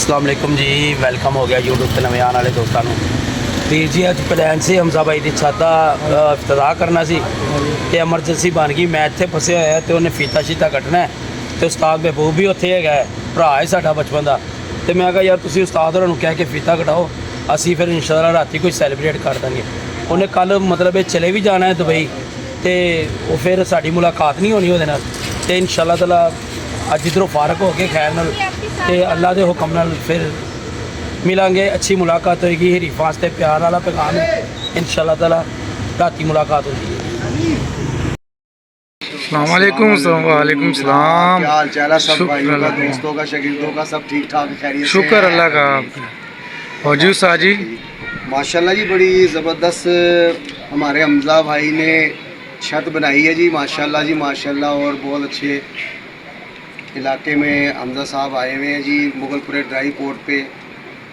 अस्सलाम वालेकुम जी, वेलकम हो गया यूट्यूब पर नवे आने वाले दोस्तों को। ਵੀਰ जी ਅੱਜ ਪਲਾਨ ਸੀ ਹਮਜ਼ਾ ਬਾਈ ਦੀ ਛੱਤ ਦਾ ਇਫਤਤਾਹ ਕਰਨਾ ਸੀ ਤੇ ਐਮਰਜੈਂਸੀ ਬਣ ਗਈ। ਮੈਂ ਇੱਥੇ ਫਸਿਆ ਹੋਇਆ ਤੇ ਉਹਨੇ ਫੀਤਾ ਸ਼ੀਤਾ ਕੱਟਣਾ ਤੇ ਉਸਤਾਦ ਮਹਿਬੂਬ ਵੀ ਉੱਥੇ ਹੈਗਾ, ਭਰਾ ਹੈ ਸਾਡਾ ਬਚਪਨ ਦਾ। ਤੇ ਮੈਂ ਕਿਹਾ ਯਾਰ ਤੁਸੀਂ ਉਸਤਾਦ ਹੋਰਾਂ ਨੂੰ ਕਹਿ ਕੇ ਫੀਤਾ ਕਟਾਓ, ਅਸੀਂ ਫਿਰ ਇਨਸ਼ਾਅੱਲਾ ਰਾਤੀ ਕੋਈ ਸੈਲੀਬ੍ਰੇਟ ਕਰ ਦਾਂਗੇ। ਉਹਨੇ ਕੱਲ ਮਤਲਬ ਇਹ ਚਲੇ ਵੀ ਜਾਣਾ ਹੈ ਦੁਬਈ ਤੇ ਉਹ ਫਿਰ ਸਾਡੀ ਮੁਲਾਕਾਤ ਨਹੀਂ ਹੋਣੀ ਉਹਦੇ ਨਾਲ ਤੇ ਇਨਸ਼ਾਅੱਲਾ ਤਾਲਾ ਅੱਜ ਇੱਧਰੋਂ ਫਾਰਗ ਹੋ ਕੇ ਖੈਰ ਨਾਲ ਤੇ ਅੱਲਾ ਦੇ ਹੁਕਮ ਨਾਲ ਫਿਰ मिलेंगे। अच्छी मुलाकात होगी, हरीफा से प्यार वाला पैगाम है इंशाअल्लाह ताला। राती मुलाकात होगी। अस्सलाम वालेकुम। वालेकुम सलाम। क्या हाल चाल है सब भाइयों का, दोस्तों का, शागिर्दों का, सब ठीक ठाक खैरियत से? शुक्र अल्लाह का। हजू साजी माशाल्लाह जी, बड़ी ज़बरदस्त हमारे हमज़ा भाई ने छत बनाई है जी, माशाल्लाह जी माशाल्लाह। और बहुत अच्छे इलाके में हमज़ा साहब आए हुए हैं जी, मुगलपुरे ड्राई पोर्ट पे।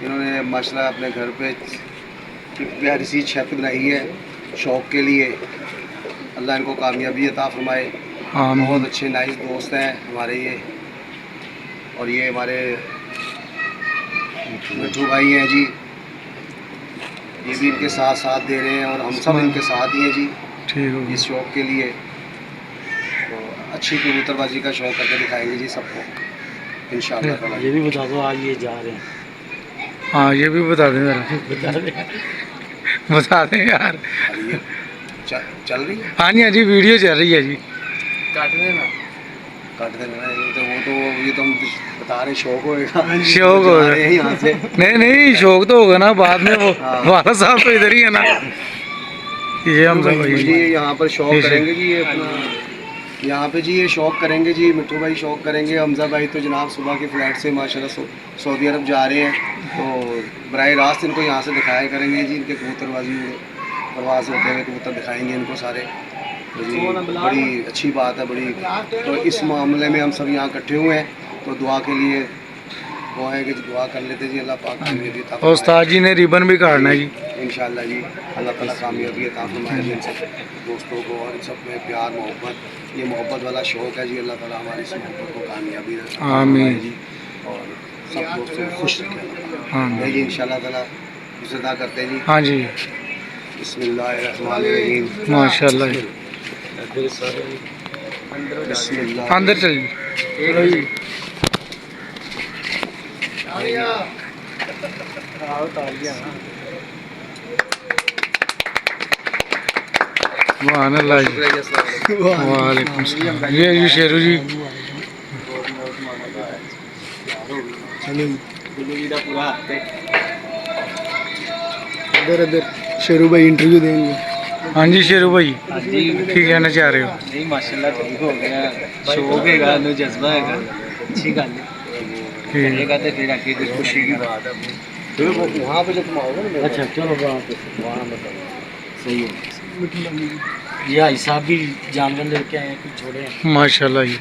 इन्होंने माशाल्लाह अपने घर पे प्यारी सी छत बनाई है शौक़ के लिए। अल्लाह इनको कामयाबी अता फरमाए। बहुत अच्छे नाइस दोस्त हैं हमारे ये, और ये हमारे मिठू भाई हैं जी, ये भी इनके साथ साथ दे रहे हैं और हम सब इनके साथ ही हैं जी इस शौक़ के लिए। तो अच्छी कबूतरबाजी का शौक़ करके दिखाएंगे जी सबको इंशाअल्लाह। ये भी बता दो आज ये जा रहे हैं। हाँ ये भी बता दें जरा, बता दें यार। चल रही है? हाँ जी हाँ जी, वीडियो चल रही है जी। काट देना ये तो ये तो हम बता रहे शौक होगा। शौक होगा यहाँ से? नहीं शौक तो होगा ना बाद में। वो वाला साहब तो इधर ही है ना। ये हम सब जी यहाँ पर शौक करेंगे जी, ये अपना यहाँ पे जी ये शौक़ करेंगे जी, मिठू भाई शौक़ करेंगे। हमज़ा भाई तो जनाब सुबह की फ़्लाइट से माशाल्लाह सऊदी अरब जा रहे हैं, तो बराह रास्त इनको यहाँ से दिखाया करेंगे जी। इनके कबूतरबाजी प्रवास होते हुए कबूतर दिखाएंगे इनको सारे। तो जी बड़ी अच्छी बात है बड़ी। तो इस मामले में हम सब यहाँ इकट्ठे हुए हैं, तो दुआ के लिए वो है कि दुआ कर लेते जी, अल्लाह पाक कामयाबी अता फरमाए। उस्ताद जी ने रिबन भी काटना है जी इंशाअल्लाह जी, अल्लाह ताला कामयाबी अता फरमाए इन सब दोस्तों को, और इन सब में प्यार मोहब्बत, ये मोहब्बत वाला शौक़ है जी। अल्लाह ताला हमारी इस मोहब्बत को कामयाबी आमीन जी, और सब दोस्तों को खुश रखें हाँ जी इंशाअल्लाह ताला। अदा करते हैं जी। हाँ जी बिस्मिल्लाहिर्रहमानिर्रहीम। माशाल्लाह। बिस्मिल्लाह। अंदर चल वालेकुम सलाम। ये शेरू जी इधर शेरू भाई इंटरव्यू देंगे। हाँ जी शेरू भाई की कहना चाह रहे हो? नहीं माशाल्लाह ठीक हो गया, शौक है, जज्बा है, अच्छी गल है। करेगा तो फिर आगे कुछ खुशी की बात है। वहाँ पे जो तुम आओगे ना, अच्छा चलो वहाँ बताओ। सही है। ये भाई साहब भी जानवर लेके आए हैं, कुछ छोड़े हैं माशाल्लाह जी।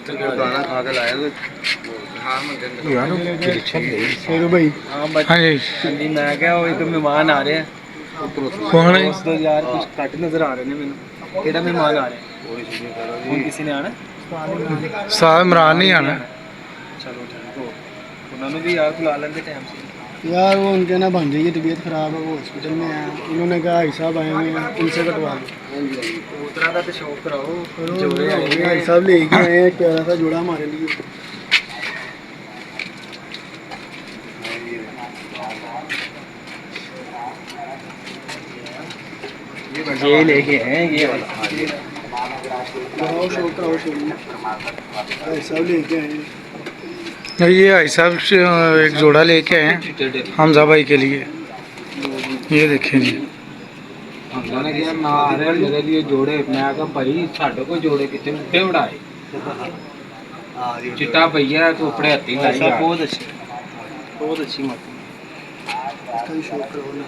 गाना खा के लाया तो शेरू भाई। हाँ जी जी मैं क्या वो एक मेहमान आ रहे हैं। कौन है? दोस्तों यार कुछ घट नजर आ रहे हैं मैंने। केड़ा मेहमान आ रहे हैं? किसी ने आना? साहब इमरान नहीं आना। चलो ठीक हो, उन्होंने भी यार बुला लेंगे टाइम से यार। वो उनके ना भांजे की तबीयत ख़राब है, वो हॉस्पिटल में है। उन्होंने कहा भाई साहब आए हुए हैं, उनसे कटवा दो। कबूतरा का तो शौक कराओ। भाई साहब लेके आए हैं, प्यारा सा जोड़ा हमारे लिए। ये लेके हैं ये वाला। कराओ शो कराओ शो। भाई साहब लेके आए हैं। ये भाई साहब एक जोड़ा लेके आए हैं हमजा भाई के लिए। ये देखें जी मैंने कहा ना आ रहे मेरे लिए जोड़े। मैं कहा भाई साढ़े को जोड़े कितने उठे उड़ाए। चिट्टा भैया तो अपने हत्थी लाई। बहुत अच्छी मत इसका भी शो कराओ ना।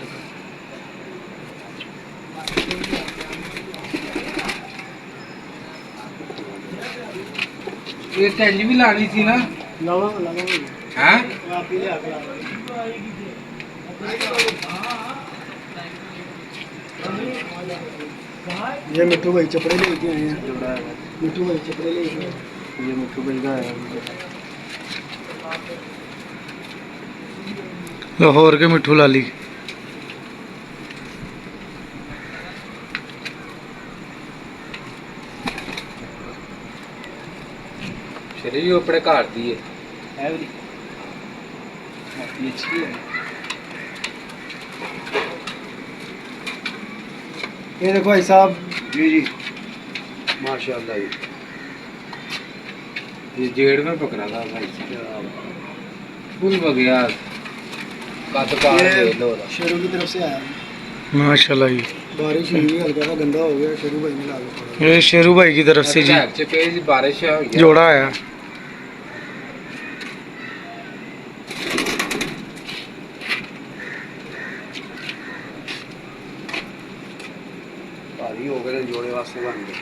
ये टेंज भी लानी थी ना। लगाओ हैं? आप ही ले आके ये मिट्टू भाई चपड़े लेके आए हैं। जोड़ा है मिट्टू भाई चपड़े लेके आए। ये मिट्टू भाई का है लाहौर के मिठू लाली। शरीर भी अपने घर दी है भी अच्छी है। ये देखो भाई साहब। जी जी माशाल्लाह जी। ये जेड़ में पकड़ा था भाई फुल बगया कद कार ये ले लो शेरू की तरफ से आया है। माशाल्लाह जी। बारिश हुई है, हल्का सा गंदा हो गया, शेरू भाई ने लागू पड़ा। ये शेरू भाई की तरफ से जी बारिश हो गया जोड़ा आया। भारी हो गए जोड़े वास्ते बन गए।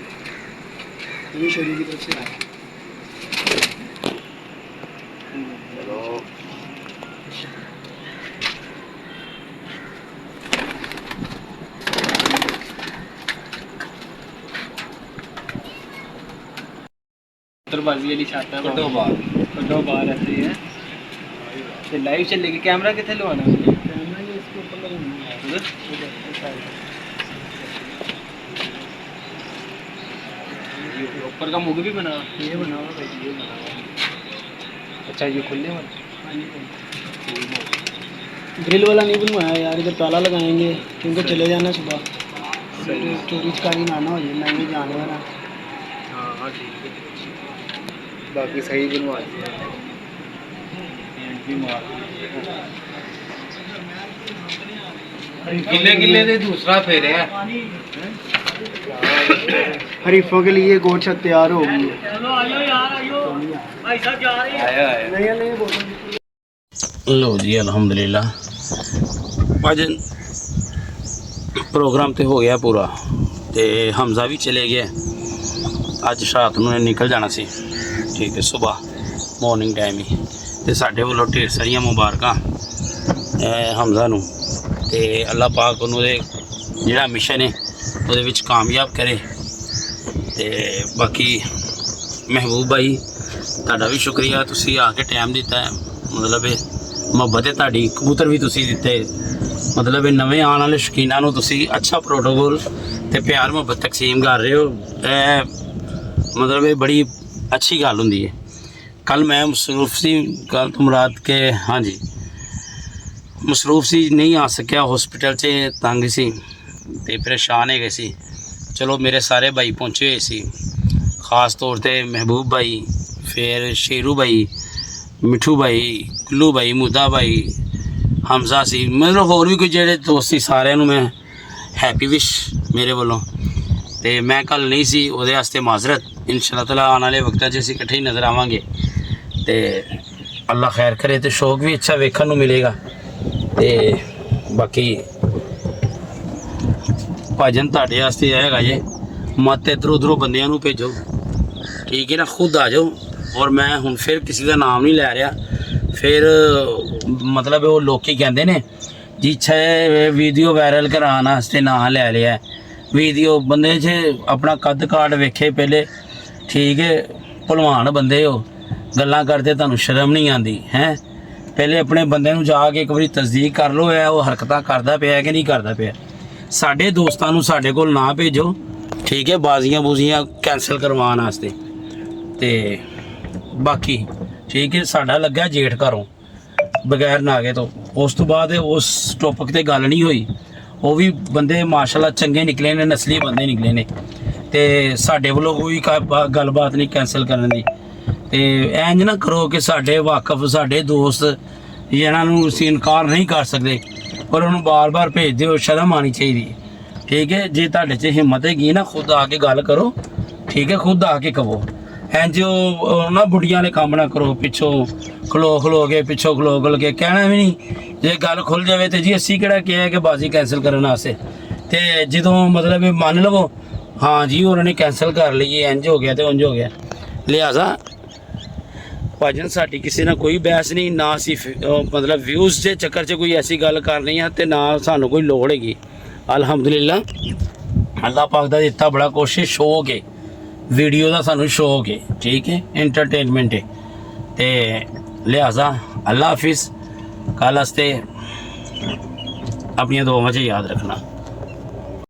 ये शेरू की तरफ से आया। चलो बाजी वाली छाता है कटो बाहर ऐसे ही है तो लाइव चलेगी। कैमरा कितने लवाना है? कैमरा ये इसके ऊपर लगाना है। ये ऊपर का मुख भी बना ये बना हुआ भाई, ये बना हुआ। अच्छा ये खुलने वाला ग्रिल वाला नहीं बनवाया यार, इधर ताला लगाएंगे क्योंकि चले जाना सुबह। चोरी चकारी ना हो जाए, महंगे जानवर हैं। हाँ ठीक है बाकी सही बनवा दिया भी मार गिले गिले दे दूसरा फेरे है। हरीफों के लिए गोट छत तैयार हो गई है। आया आया नहीं बोलो। लो जी अल्हम्दुलिल्लाह भाजन प्रोग्राम तो हो गया पूरा ते हमजा भी चले गए। अज रात ਨੂੰ निकल जाना सी ठीक है सुबह मॉर्निंग टाइम ही तो साढ़े वालों ढेर सारिया मुबारक हमजा नूं ते अल्लाह पाक उन्होंने जिहड़ा मिशन है ਉਹਦੇ ਵਿੱਚ कामयाब करे। ਤੇ बाकी महबूब भाई ਤੁਹਾਡਾ ਵੀ ਸ਼ੁਕਰੀਆ ਤੁਸੀਂ ਆ ਕੇ ਟਾਈਮ ਦਿੱਤਾ मतलब ਮੁਹੱਬਤ ਹੈ ਤੁਹਾਡੀ। ਕਬੂਤਰ ਵੀ ਤੁਸੀਂ ਦਿੱਤੇ मतलब ਨਵੇਂ ਆਉਣ ਵਾਲੇ ਸ਼ੌਕੀਨਾਂ ਨੂੰ ਤੁਸੀਂ अच्छा प्रोटोकॉल ਤੇ प्यार ਮੁਹੱਬਤ तकसीम कर रहे हो। मतलब ये बड़ी अच्छी गल होंदी है। कल मैं मसरूफ सी कल तो मुराद के हाँ जी मसरूफ सी नहीं आ सकिया हॉस्पिटल से तंग सी ते परेशान है गए सी। चलो मेरे सारे भाई पहुँचे हुए सी खास तौर पे महबूब भाई फिर शेरू भाई मिठू भाई गुल्लू भाई मुदा भाई हमजा सी मतलब होर भी कोई जेड़े दोस्त सी सारे मैं हैप्पी विश मेरे वालों। तो मैं कल नहीं सी ਉਹਦੇ ਵਾਸਤੇ माजरत इंशाअल्लाह ताला आने वाले वक्त ਅਸੀਂ इकट्ठे ही नज़र आवांगे तो अल्लाह खैर करे तो शौक भी अच्छा वेखण नूं मिलेगा। तो बाकी भाजन ਤੁਹਾਡੇ ਵਾਸਤੇ ਆਏਗਾ ਜੇ मत इधर उधरों बंदियां नूं भेजो ठीक है ना खुद आ जाओ। और मैं हुण फिर किसी का नाम नहीं लै रहा फिर मतलब वो लोग कहते ने जी छे वीडियो वायरल कराने वास्ते ना लै लिया वीडियो बंदे च अपना कद काट वेखे पहले ठीक है भलवान बंदे हो गल्लां करते तुहानूं शर्म नहीं आती हैं। पहले अपने बंदे नूं जाके एक बारी तस्दीक कर लो है वो हरकतां करदा पिया कि नहीं करदा पिया। साडे दोस्तां नूं साडे कोल ना भेजो ठीक है बाजियां बूजियां कैंसल करवाउण वास्ते। ते बाकी ठीक है साडा लग्गा जेठ घरों बगैर नागे तो उस तो बाद उस टॉपिक ते गल नहीं हुई। वो भी बंदे माशाल्लाह चंगे निकले ने नस्ली बंदे निकले ने ते साडे वालों कोई गलबात नहीं कैंसल करने दी। ते इंज ना करो कि साडे वाकफ साडे दोस्त जिन्हां नूं असीं इनकार नहीं कर सकते पर उन्होंने बार बार भेज दिओ शर्म आनी चाहिए ठीक है। जे तुहाडे च हिम्मत हैगी ना खुद आके गल करो ठीक है खुद आके कहो इंज ना बुढ़िया ने काम ना करो पिछों खलो के पिछों खलो के कहना भी नहीं। जे गल खुल जाए तो जी असी किहड़ा कहा कि बाजी कैंसल करने वास्ते तो जो मतलब मान लवो हाँ जी उन्होंने कैंसल कर ली इंज हो गया तो उंज हो गया। लिहाजा भाजन साडी किसी ना कोई बहस नहीं ना असी मतलब व्यूज़ के चक्कर च कोई ऐसी गल करनी है तो ना सानू कोई लोड़ हैगी। अल्हम्दुलिल्लाह ਅੱਲਾਹ ਪਾਕ ਦਾ ਦਿੱਤਾ ਬੜਾ ਕੁਛ ਸ਼ੌਕ ਹੈ, ਵੀਡੀਓ ਦਾ ਸਾਨੂੰ ਸ਼ੌਕ ਹੈ, ਠੀਕ ਹੈ, ਐਂਟਰਟੇਨਮੈਂਟ ਹੈ। ਤੇ ਲਿਹਾਜ਼ਾ ਅੱਲਾ ਹਾਫਿਜ਼, ਕੱਲ੍ਹ ਵਾਸਤੇ ਆਪਣੀਆਂ ਦੁਆਵਾਂ 'ਚ ਯਾਦ ਰੱਖਣਾ।